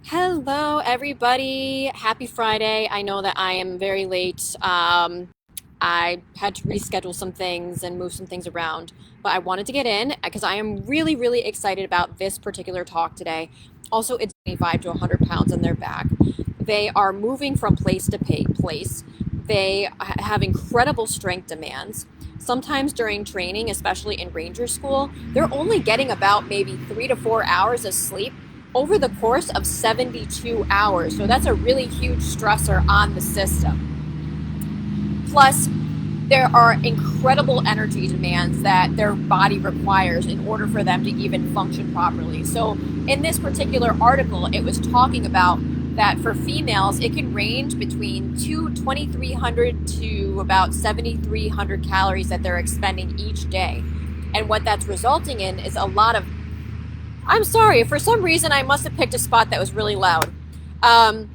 Hello, everybody. Happy Friday. I know that I am very late. I had to reschedule some things and move some things around, but I wanted to get in because I am really, really excited about this particular talk today. Also, it's 25 to 100 pounds on their back. They are moving from place to place. They have incredible strength demands. Sometimes during training, especially in ranger school, they're only getting about maybe 3 to 4 hours of sleep over the course of 72 hours. So that's a really huge stressor on the system. Plus, there are incredible energy demands that their body requires in order for them to even function properly. So, in this particular article, it was talking about that for females, it can range between 2,300 to about 7,300 calories that they're expending each day. And what that's resulting in is a lot of, I'm sorry, for some reason I must have picked a spot that was really loud. Um,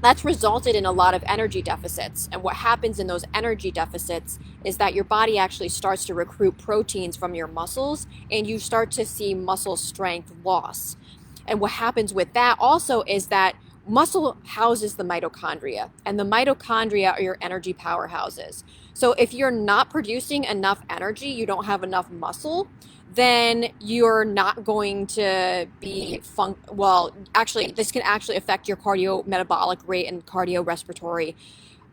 that's resulted in a lot of energy deficits. And what happens in those energy deficits is that your body actually starts to recruit proteins from your muscles and you start to see muscle strength loss. And what happens with that also is that muscle houses the mitochondria, and the mitochondria are your energy powerhouses. So if you're not producing enough energy, you don't have enough muscle, then you're not going to be well, actually this can actually affect your cardio metabolic rate and cardiorespiratory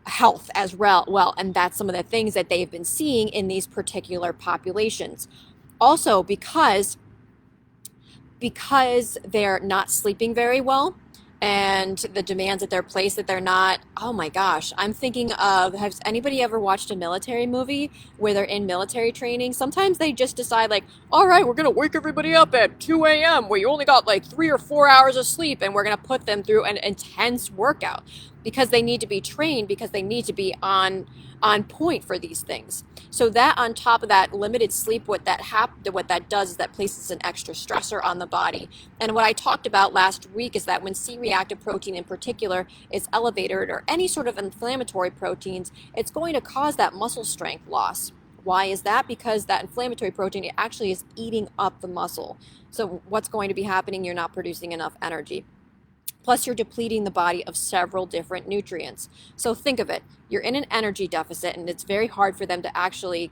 health as well, and that's some of the things that they've been seeing in these particular populations. Also, because they're not sleeping very well, and the demands that they're placed, that they're not, oh my gosh, I'm thinking of, has anybody ever watched a military movie where they're in military training? Sometimes they just decide, like, all right, we're gonna wake everybody up at 2 a.m. where you only got like 3 or 4 hours of sleep, and we're gonna put them through an intense workout because they need to be trained, because they need to be on point for these things. So that, on top of that limited sleep, what that does is that places an extra stressor on the body. And what I talked about last week is that when C-reactive protein in particular is elevated, or any sort of inflammatory proteins, it's going to cause that muscle strength loss. Why is that? Because that inflammatory protein, it actually is eating up the muscle. So what's going to be happening? You're not producing enough energy. Plus, you're depleting the body of several different nutrients. So think of it. You're in an energy deficit, and it's very hard for them to actually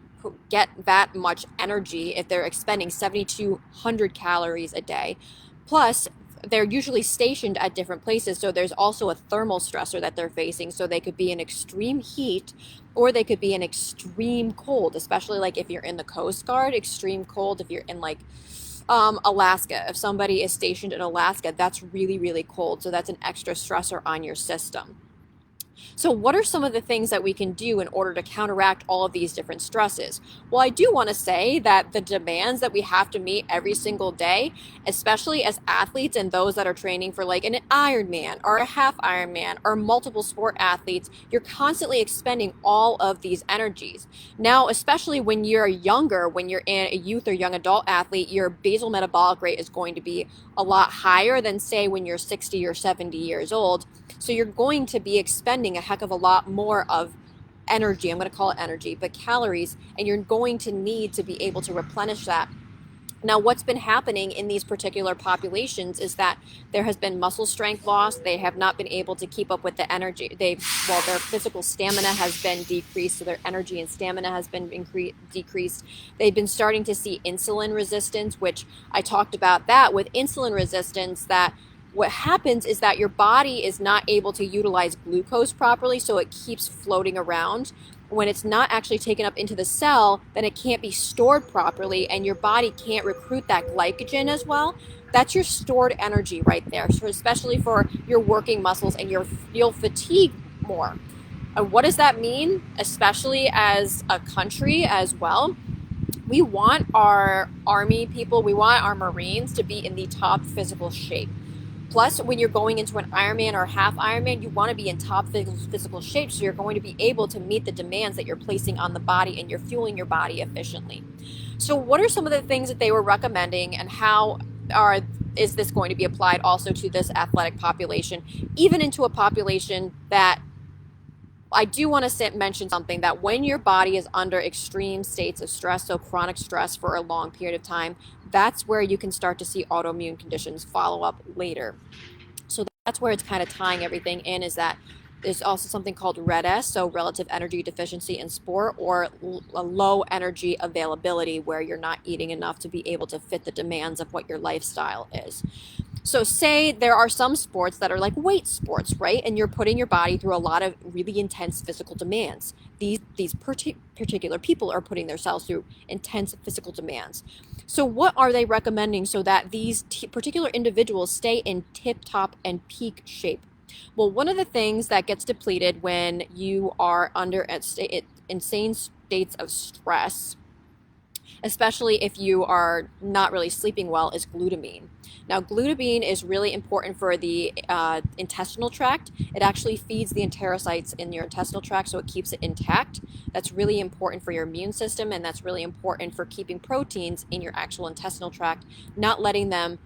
get that much energy if they're expending 7,200 calories a day. Plus, they're usually stationed at different places, so there's also a thermal stressor that they're facing. So they could be in extreme heat, or they could be in extreme cold, especially like if you're in the Coast Guard, extreme cold. If you're in like Alaska, if somebody is stationed in Alaska, that's really, really cold. So that's an extra stressor on your system. So what are some of the things that we can do in order to counteract all of these different stresses? Well, I do want to say that the demands that we have to meet every single day, especially as athletes and those that are training for like an Ironman or a half Ironman or multiple sport athletes, you're constantly expending all of these energies. Now, especially when you're younger, when you're in a youth or young adult athlete, your basal metabolic rate is going to be a lot higher than, say, when you're 60 or 70 years old. So you're going to be expending a heck of a lot more of energy. I'm going to call it energy, but calories, and you're going to need to be able to replenish that. Now, what's been happening in these particular populations is that there has been muscle strength loss. They have not been able to keep up with the energy. Their physical stamina has been decreased, so their energy and stamina has been decreased. They've been starting to see insulin resistance, which I talked about that with insulin resistance, that what happens is that your body is not able to utilize glucose properly, so it keeps floating around. When it's not actually taken up into the cell, then it can't be stored properly, and your body can't recruit that glycogen as well. That's your stored energy right there. So especially for your working muscles, and you'll fatigue more. And what does that mean? Especially as a country as well. We want our Army people, we want our Marines to be in the top physical shape. Plus, when you're going into an Ironman or half Ironman, you want to be in top physical shape, so you're going to be able to meet the demands that you're placing on the body, and you're fueling your body efficiently. So what are some of the things that they were recommending, and how is this going to be applied also to this athletic population, even into a population that, I do want to mention something, that when your body is under extreme states of stress, so chronic stress for a long period of time, that's where you can start to see autoimmune conditions follow up later. So that's where it's kind of tying everything in, is that there's also something called RED-S, so relative energy deficiency in sport, or a low energy availability, where you're not eating enough to be able to fit the demands of what your lifestyle is. So say there are some sports that are like weight sports, right? And you're putting your body through a lot of really intense physical demands. These particular people are putting themselves through intense physical demands. So what are they recommending so that these particular individuals stay in tip-top and peak shape? Well, one of the things that gets depleted when you are under insane states of stress, especially if you are not really sleeping well, is glutamine. Now, glutamine is really important for the intestinal tract. It actually feeds the enterocytes in your intestinal tract, so it keeps it intact. That's really important for your immune system, and that's really important for keeping proteins in your actual intestinal tract, not letting them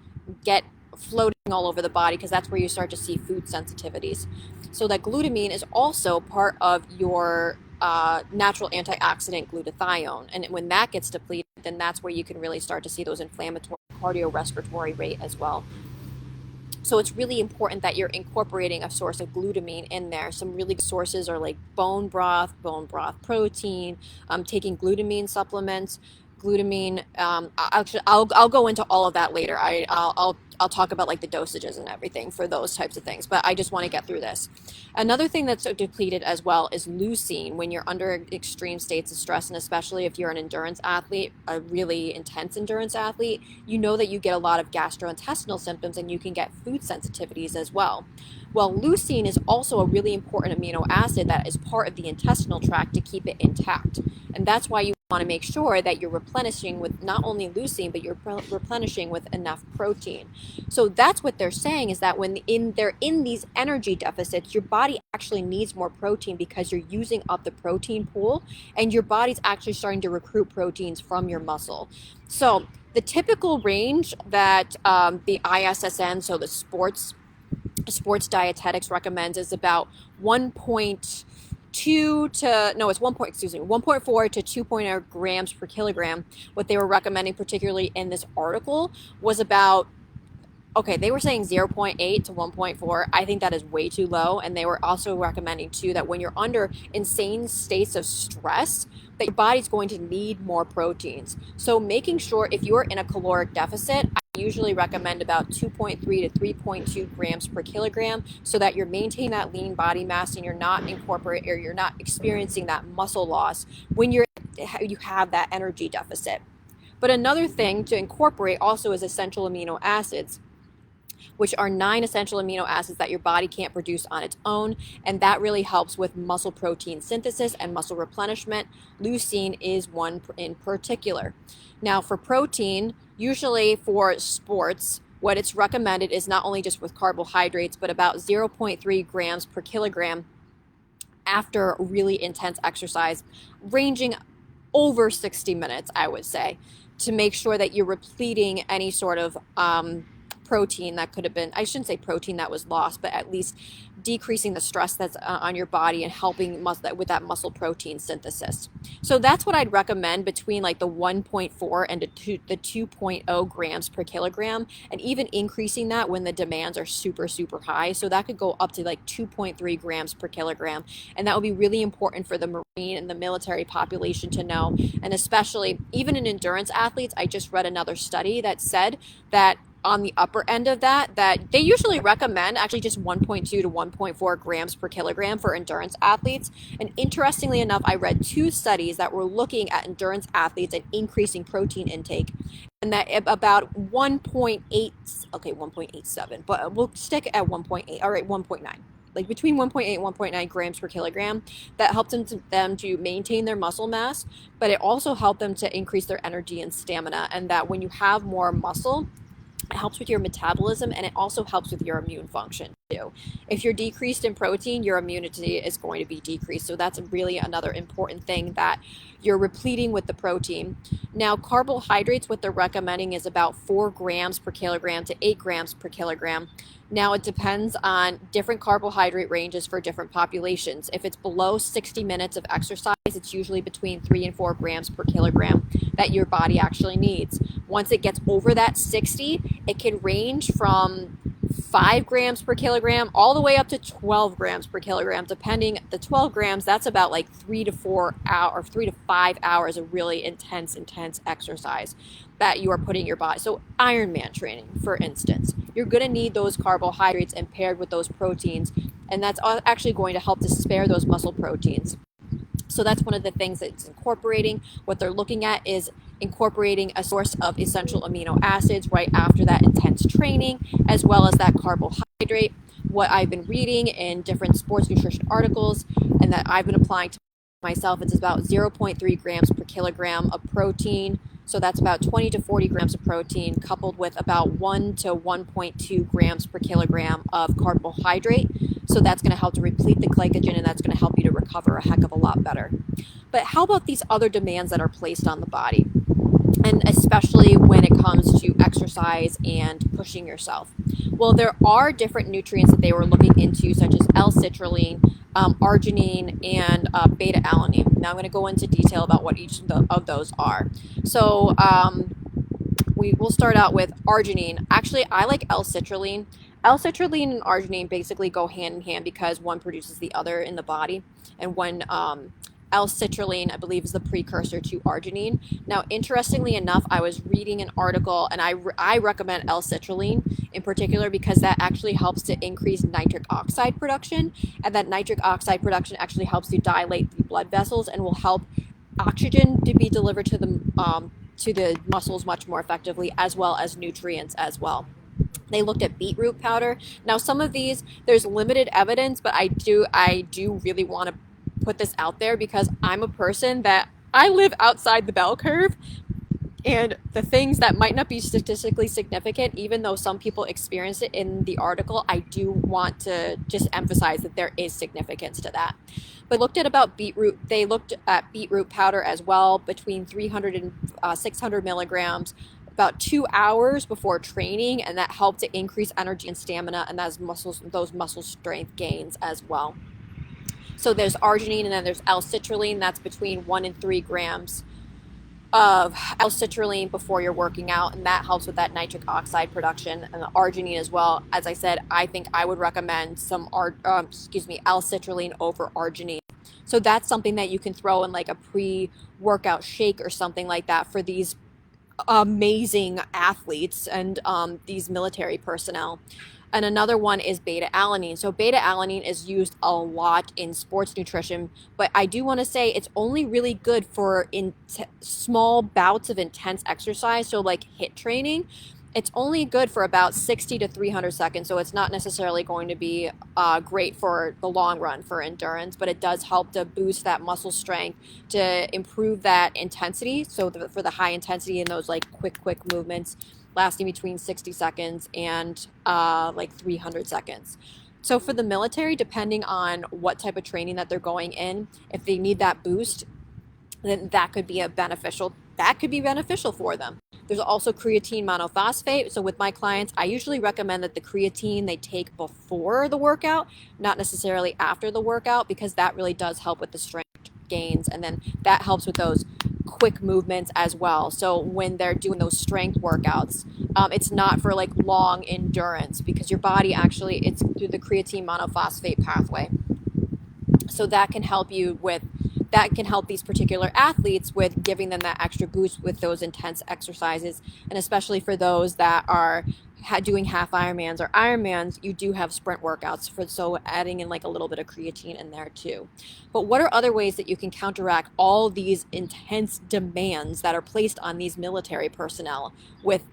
get floating all over the body, because that's where you start to see food sensitivities. So that glutamine is also part of your natural antioxidant glutathione, and when that gets depleted, then that's where you can really start to see those inflammatory cardiorespiratory rate as well. So it's really important that you're incorporating a source of glutamine in there. Some really good sources are like bone broth protein, taking glutamine supplements. Glutamine, actually, I'll go into all of that later. I'll talk about like the dosages and everything for those types of things, but I just want to get through this. Another thing that's depleted as well is leucine when you're under extreme states of stress, and especially if you're an endurance athlete, a really intense endurance athlete, you know that you get a lot of gastrointestinal symptoms, and you can get food sensitivities as well. Well, leucine is also a really important amino acid that is part of the intestinal tract to keep it intact. And that's why you want to make sure that you're replenishing with not only leucine, but you're replenishing with enough protein. So that's what they're saying, is that when they're in these energy deficits, your body actually needs more protein because you're using up the protein pool, and your body's actually starting to recruit proteins from your muscle. So the typical range that the ISSN, so the sports dietetics, recommends is about 1.4 to 2.0 grams per kilogram. What they were recommending, particularly in this article, was about, okay, they were saying 0.8 to 1.4. I think that is way too low. And they were also recommending too that when you're under insane states of stress, that your body's going to need more proteins. So making sure, if you're in a caloric deficit, I usually recommend about 2.3 to 3.2 grams per kilogram, so that you're maintaining that lean body mass and you're not experiencing that muscle loss when you have that energy deficit. But another thing to incorporate also is essential amino acids, which are 9 essential amino acids that your body can't produce on its own, and that really helps with muscle protein synthesis and muscle replenishment. Leucine is one in particular. Now, for protein, usually for sports, what it's recommended is not only just with carbohydrates, but about 0.3 grams per kilogram after really intense exercise, ranging over 60 minutes, I would say, to make sure that you're repleting any sort of protein that could have been, I shouldn't say protein that was lost, but at least decreasing the stress that's on your body and helping with that muscle protein synthesis. So that's what I'd recommend, between like the 1.4 and the 2.0 grams per kilogram, and even increasing that when the demands are super, super high. So that could go up to like 2.3 grams per kilogram. And that would be really important for the Marine and the military population to know. And especially even in endurance athletes, I just read another study that said that on the upper end of that they usually recommend actually just 1.2 to 1.4 grams per kilogram for endurance athletes. And interestingly enough, I read 2 studies that were looking at endurance athletes and increasing protein intake, and that about 1.87, but we'll stick at 1.8, all right, 1.9, like between 1.8 and 1.9 grams per kilogram, that helped them to maintain their muscle mass, but it also helped them to increase their energy and stamina. And that when you have more muscle, it helps with your metabolism, and it also helps with your immune function too. If you're decreased in protein, your immunity is going to be decreased. So that's really another important thing, that you're repleting with the protein. Now, carbohydrates, what they're recommending is about 4 grams per kilogram to 8 grams per kilogram. Now, it depends on different carbohydrate ranges for different populations. If it's below 60 minutes of exercise, it's usually between 3 and 4 grams per kilogram that your body actually needs. Once it gets over that 60, it can range from 5 grams per kilogram all the way up to 12 grams per kilogram, depending. The 12 grams, that's about like 3 to 5 hours of really intense exercise that you are putting in your body. So Ironman training, for instance, you're going to need those carbohydrates and paired with those proteins, and that's actually going to help to spare those muscle proteins. So that's one of the things that it's incorporating. What they're looking at is incorporating a source of essential amino acids right after that intense training, as well as that carbohydrate. What I've been reading in different sports nutrition articles and that I've been applying to myself, it's about 0.3 grams per kilogram of protein. So that's about 20 to 40 grams of protein coupled with about 1 to 1.2 grams per kilogram of carbohydrate. So that's going to help to replete the glycogen, and that's going to help you to recover a heck of a lot better. But how about these other demands that are placed on the body? And especially when it comes to exercise and pushing yourself. Well, there are different nutrients that they were looking into, such as L-citrulline, arginine, and beta-alanine. Now I'm going to go into detail about what each of those are. So we will start out with arginine. Actually, I like L-citrulline. L-citrulline and arginine basically go hand in hand because one produces the other in the body, and one L-citrulline, I believe, is the precursor to arginine. Now, interestingly enough, I was reading an article, and I recommend L-citrulline in particular because that actually helps to increase nitric oxide production, and that nitric oxide production actually helps to dilate the blood vessels and will help oxygen to be delivered to the muscles much more effectively, as well as nutrients as well. They looked at beetroot powder. Now, some of these, there's limited evidence, but I do really want to put this out there because I'm a person that I live outside the bell curve, and the things that might not be statistically significant, even though some people experience it in the article, I do want to just emphasize that there is significance to that. But looked at about beetroot, they looked at beetroot powder as well, between 300 and 600 milligrams, about 2 hours before training, and that helped to increase energy and stamina, and those muscle strength gains as well. So there's arginine, and then there's L-citrulline. That's between 1 and 3 grams of L-citrulline before you're working out, and that helps with that nitric oxide production. And the arginine as well. As I said, I think I would recommend some L-citrulline over arginine. So that's something that you can throw in like a pre-workout shake or something like that for these amazing athletes and these military personnel. And another one is beta-alanine. So beta-alanine is used a lot in sports nutrition, but I do want to say it's only really good for small bouts of intense exercise. So like HIIT training, it's only good for about 60 to 300 seconds. So it's not necessarily going to be great for the long run for endurance, but it does help to boost that muscle strength, to improve that intensity. So for the high intensity and those like quick movements, lasting between 60 seconds and like 300 seconds. So for the military, depending on what type of training that they're going in, if they need that boost, then that could be beneficial for them. There's also creatine monophosphate. So with my clients, I usually recommend that the creatine they take before the workout, not necessarily after the workout, because that really does help with the strength gains, and then that helps with those quick movements as well. So when they're doing those strength workouts, it's not for like long endurance because your body actually, it's through the creatine monophosphate pathway. So that can help these particular athletes with giving them that extra boost with those intense exercises. And especially for those that are doing half Ironmans or Ironmans, you do have sprint workouts so adding in like a little bit of creatine in there too. But what are other ways that you can counteract all these intense demands that are placed on these military personnel with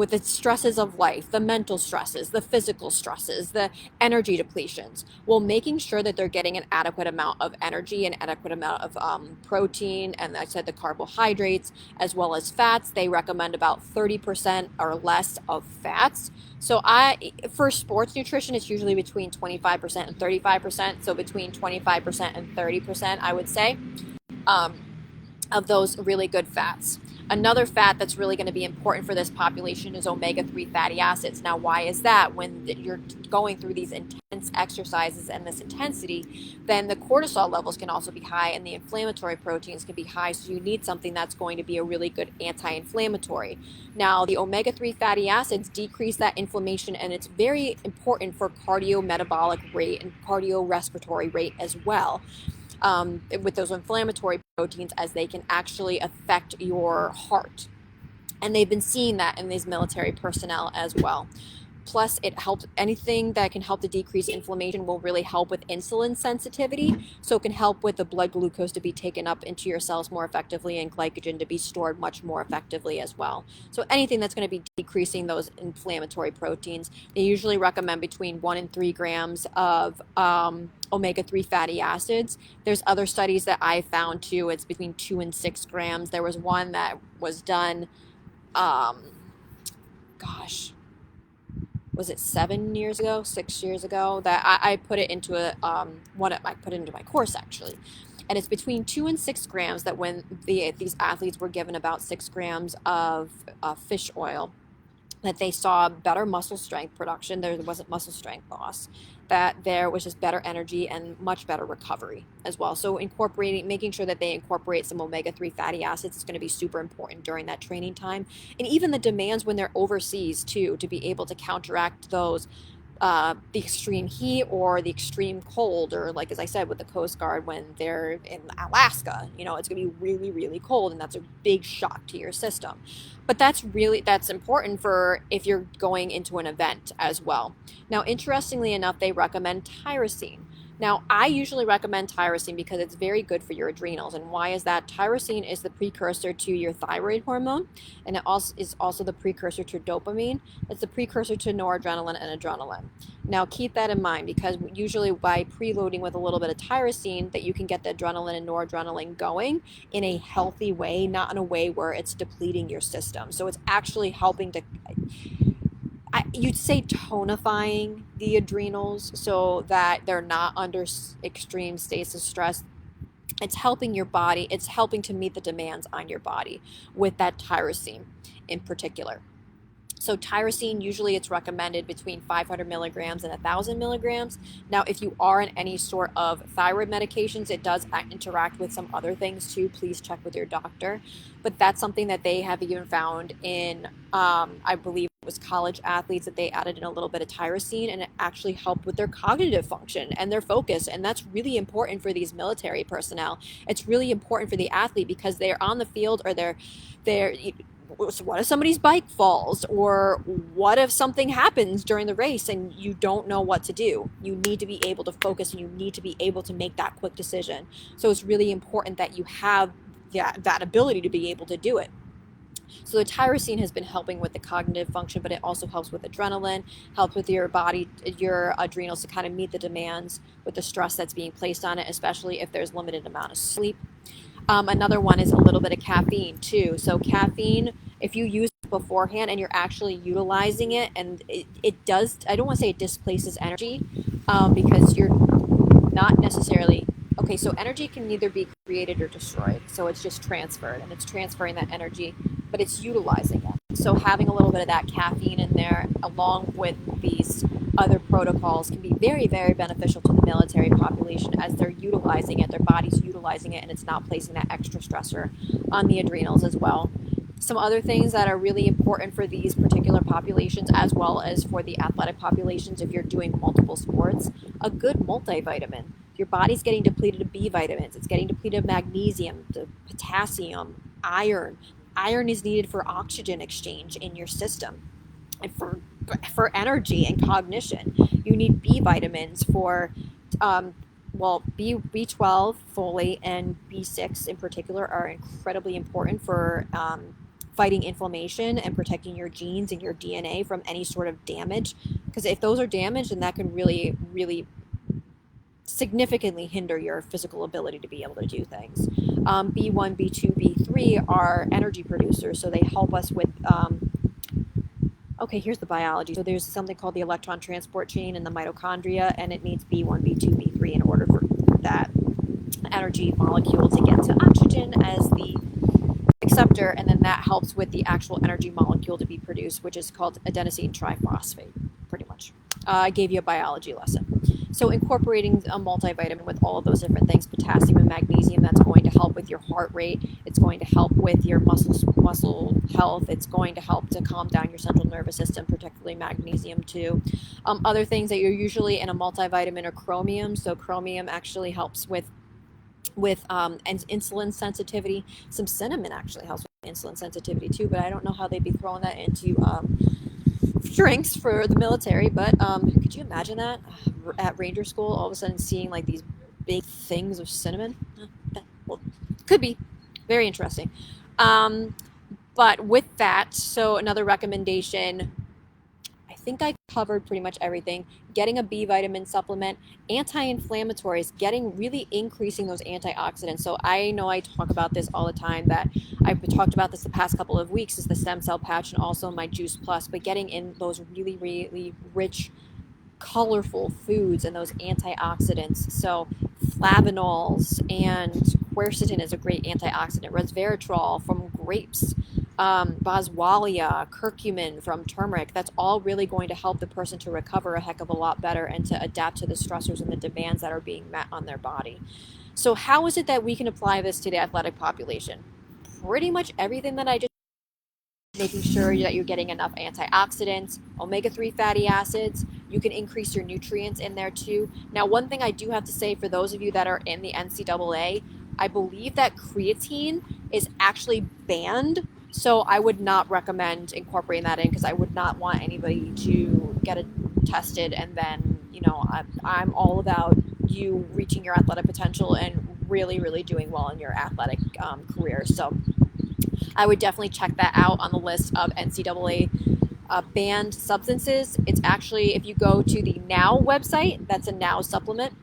the stresses of life, the mental stresses, the physical stresses, the energy depletions? Well, making sure that they're getting an adequate amount of energy, an adequate amount of protein, and I said the carbohydrates, as well as fats. They recommend about 30% or less of fats. So for sports nutrition, it's usually between 25% and 35%. So between 25% and 30%, I would say. of those really good fats. Another fat that's really going to be important for this population is omega-3 fatty acids. Now, why is that? When you're going through these intense exercises and this intensity, then the cortisol levels can also be high and the inflammatory proteins can be high. So you need something that's going to be a really good anti-inflammatory. Now, the omega-3 fatty acids decrease that inflammation, and it's very important for cardiometabolic rate and cardiorespiratory rate as well. With those inflammatory proteins, as they can actually affect your heart. And they've been seeing that in these military personnel as well. Plus, it helps, anything that can help to decrease inflammation will really help with insulin sensitivity. So it can help with the blood glucose to be taken up into your cells more effectively and glycogen to be stored much more effectively as well. So anything that's going to be decreasing those inflammatory proteins, they usually recommend between 1 and 3 grams of omega-3 fatty acids. There's other studies that I found too. It's between 2 and 6 grams. There was one that was done, was it 7 years ago, 6 years ago, that I put it into I put it into my course actually. And it's between 2 and 6 grams that when these athletes were given about 6 grams of fish oil, that they saw better muscle strength production. There wasn't muscle strength loss, that there was just better energy and much better recovery as well. So making sure that they incorporate some omega-3 fatty acids is going to be super important during that training time. And even the demands when they're overseas too, to be able to counteract those, the extreme heat or the extreme cold, or like, as I said, with the Coast Guard, when they're in Alaska, it's going to be really, really cold, and that's a big shock to your system. But that's important for if you're going into an event as well. Now, interestingly enough, they recommend tyrosine. Now, I usually recommend tyrosine because it's very good for your adrenals. And why is that? Tyrosine is the precursor to your thyroid hormone, and it is also the precursor to dopamine. It's the precursor to noradrenaline and adrenaline. Now, keep that in mind, because usually by preloading with a little bit of tyrosine, that you can get the adrenaline and noradrenaline going in a healthy way, not in a way where it's depleting your system. So it's actually helping to, you'd say, tonifying the adrenals so that they're not under extreme states of stress. It's helping your body. It's helping to meet the demands on your body with that tyrosine in particular. So tyrosine, usually it's recommended between 500 milligrams and 1,000 milligrams. Now, if you are on any sort of thyroid medications, it does interact with some other things too. Please check with your doctor. But that's something that they have even found in, I believe it was college athletes, that they added in a little bit of tyrosine, and it actually helped with their cognitive function and their focus. And that's really important for these military personnel. It's really important for the athlete, because they're on the field, or they're what if somebody's bike falls, or what if something happens during the race and you don't know what to do? You need to be able to focus, and you need to be able to make that quick decision. So it's really important that you have that ability to be able to do it. So the tyrosine has been helping with the cognitive function, but it also helps with adrenaline, helps with your body, your adrenals, to kind of meet the demands with the stress that's being placed on it, especially if there's limited amount of sleep. Another one is a little bit of caffeine too. So caffeine, if you use it beforehand and you're actually utilizing it, and it does, I don't want to say it displaces energy, because you're not necessarily, okay, so energy can neither be created or destroyed. So it's just transferred, and it's transferring that energy, but it's utilizing it. So having a little bit of that caffeine in there, along with these other protocols, can be very, very beneficial to the military population, as they're utilizing it, their body's utilizing it, and it's not placing that extra stressor on the adrenals as well. Some other things that are really important for these particular populations, as well as for the athletic populations, if you're doing multiple sports, a good multivitamin. Your body's getting depleted of B vitamins, it's getting depleted of magnesium, the potassium, iron. Iron is needed for oxygen exchange in your system, and for energy and cognition. You need B vitamins for, B12, folate, and B6 in particular are incredibly important for fighting inflammation and protecting your genes and your DNA from any sort of damage. Because if those are damaged, then that can really, really significantly hinder your physical ability to be able to do things. B1, B2, B3 are energy producers, so they help us with, here's the biology. So there's something called the electron transport chain in the mitochondria, and it needs B1, B2, B3 in order for that energy molecule to get to oxygen as the acceptor, and then that helps with the actual energy molecule to be produced, which is called adenosine triphosphate, pretty much. I gave you a biology lesson. So incorporating a multivitamin with all of those different things, potassium and magnesium, that's going to help with your heart rate. It's going to help with your muscle health. It's going to help to calm down your central nervous system, particularly magnesium too. Other things that you're usually in a multivitamin are chromium. So chromium actually helps with insulin sensitivity. Some cinnamon actually helps with insulin sensitivity too, but I don't know how they'd be throwing that into drinks for the military. But could you imagine that at Ranger School, all of a sudden seeing like these big things of cinnamon? Well, could be very interesting. But with that, so another recommendation, I think I covered pretty much everything. Getting a B vitamin supplement, anti-inflammatories, really increasing those antioxidants. So I know I talk about this all the time, that I've talked about this the past couple of weeks, is the stem cell patch and also my Juice Plus, but getting in those really, really rich, colorful foods and those antioxidants. So flavonols and quercetin is a great antioxidant. Resveratrol from grapes, boswellia, curcumin from turmeric. That's all really going to help the person to recover a heck of a lot better and to adapt to the stressors and the demands that are being met on their body. So how is it that we can apply this to the athletic population? Pretty much everything that I just making sure that you're getting enough antioxidants, omega-3 fatty acids. You can increase your nutrients in there too. Now, one thing I do have to say for those of you that are in the NCAA, I believe that creatine is actually banned. So I would not recommend incorporating that in, because I would not want anybody to get it tested and then, I'm all about you reaching your athletic potential and really, really doing well in your athletic career. So I would definitely check that out on the list of NCAA banned substances. It's actually, if you go to the Now website, that's a Now supplement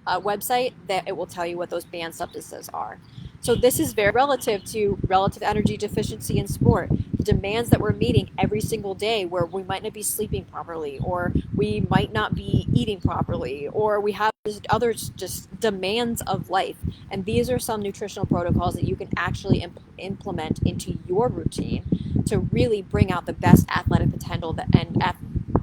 website, that it will tell you what those banned substances are. So this is very relative to relative energy deficiency in sport, the demands that we're meeting every single day, where we might not be sleeping properly, or we might not be eating properly, or we have other just demands of life. And these are some nutritional protocols that you can actually implement into your routine to really bring out the best athletic potential and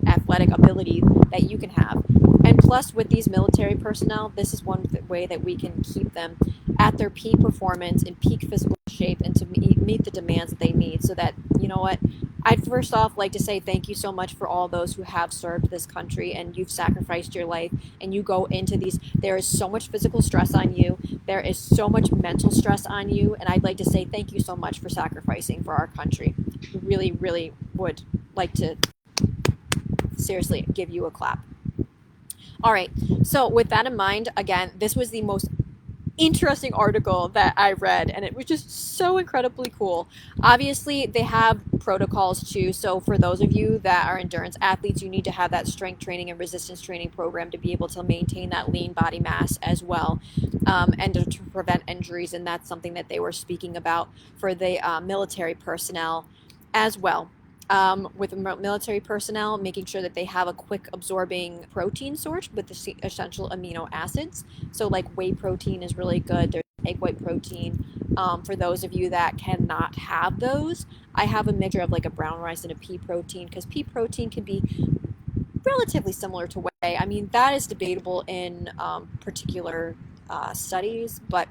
athletic ability that you can have. And plus, with these military personnel, this is one way that we can keep them at their peak performance and peak physical shape, and to meet the demands that they need. So that, you know what, I'd first off like to say thank you so much for all those who have served this country and you've sacrificed your life and you go into these. There is so much physical stress on you. There is so much mental stress on you. And I'd like to say thank you so much for sacrificing for our country. Really, really would like to seriously give you a clap. All right. So with that in mind, again, this was the most interesting article that I read, and it was just so incredibly cool. Obviously, they have protocols too. So for those of you that are endurance athletes, you need to have that strength training and resistance training program to be able to maintain that lean body mass as well, and to prevent injuries. And that's something that they were speaking about for the military personnel as well. With military personnel, making sure that they have a quick absorbing protein source with the essential amino acids. So like whey protein is really good. There's egg white protein. For those of you that cannot have those, I have a mixture of like a brown rice and a pea protein, because pea protein can be relatively similar to whey. I mean, that is debatable in particular studies, but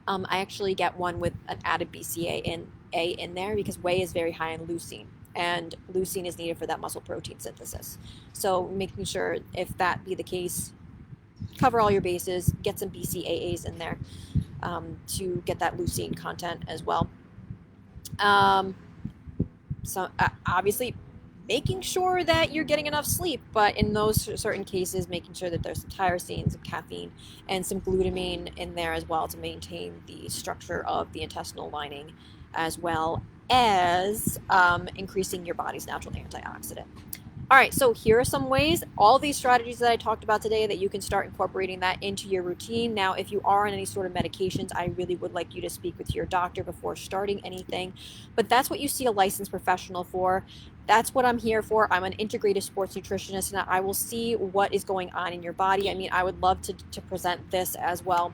I actually get one with an added BCA in there, because whey is very high in leucine, and leucine is needed for that muscle protein synthesis. So making sure, if that be the case, cover all your bases, get some BCAAs in there to get that leucine content as well. So obviously making sure that you're getting enough sleep, but in those certain cases, making sure that there's some tyrosine, some caffeine, and some glutamine in there as well to maintain the structure of the intestinal lining, as well as increasing your body's natural antioxidant. All right, so here are some ways, all these strategies that I talked about today, that you can start incorporating that into your routine. Now, if you are on any sort of medications, I really would like you to speak with your doctor before starting anything. But that's what you see a licensed professional for. That's what I'm here for. I'm an integrative sports nutritionist, and I will see what is going on in your body. I mean, I would love to present this as well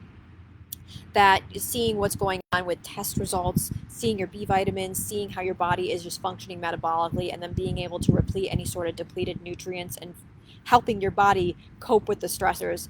that seeing what's going on with test results, seeing your B vitamins, seeing how your body is just functioning metabolically, and then being able to replete any sort of depleted nutrients and helping your body cope with the stressors,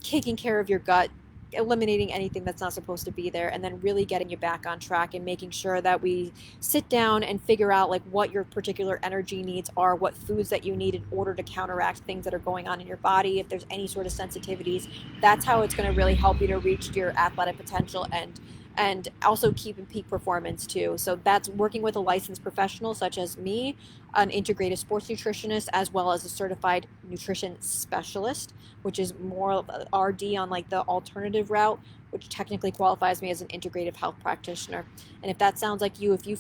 taking care of your gut, eliminating anything that's not supposed to be there, and then really getting you back on track and making sure that we sit down and figure out like what your particular energy needs are, what foods that you need in order to counteract things that are going on in your body, if there's any sort of sensitivities. That's how it's going to really help you to reach your athletic potential and also keep in peak performance too. So that's working with a licensed professional such as me, an integrated sports nutritionist, as well as a certified nutrition specialist, which is more of a RD on like the alternative route, which technically qualifies me as an integrative health practitioner. And if that sounds like you, if you